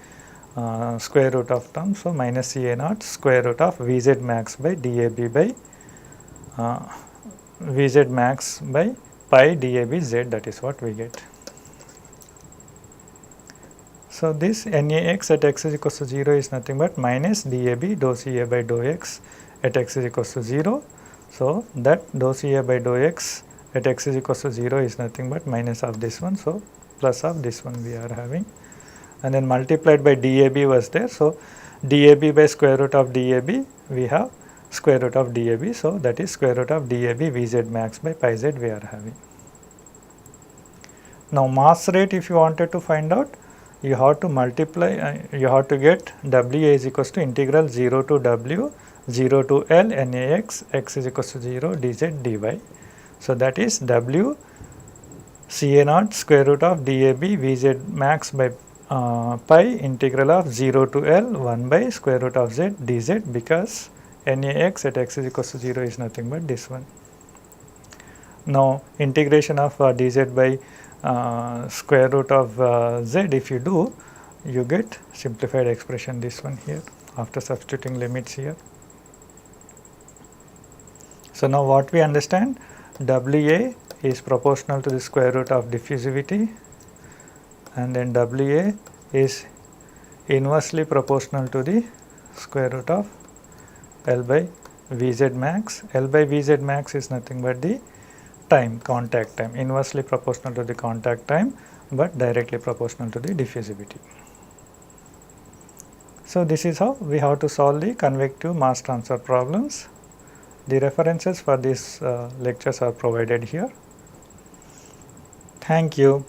square root of term. So minus Ca naught square root of Vz max by dAb by Vz max by pi dAbz, that is what we get. So this NaX at x is equals to 0 is nothing but minus dAb dou Ca by dou x at x is equals to 0. So that dou Ca by dou x at x is equals to 0 is nothing but minus of this one, so plus of this one we are having, and then multiplied by dAb was there. So dAb by square root of dAb, we have square root of dAb, so that is square root of dAb Vz max by pi z we are having. Now mass rate, if you wanted to find out, you have to multiply, you have to get Wa is equals to integral 0 to W 0 to L NaX x is equals to 0 dz dy. So that is W Ca naught square root of dAb Vz max by pi integral of 0 to L 1 by square root of z dz, because NaX at x is equals to 0 is nothing but this one. Now integration of dz by square root of z, if you do, you get simplified expression this one here after substituting limits here. So now what we understand, Wa is proportional to the square root of diffusivity, and then Wa is inversely proportional to the square root of L by Vz max. L by Vz max is nothing but the time, contact time, inversely proportional to the contact time but directly proportional to the diffusivity. So this is how we have to solve the convective mass transfer problems. The references for these lectures are provided here. Thank you.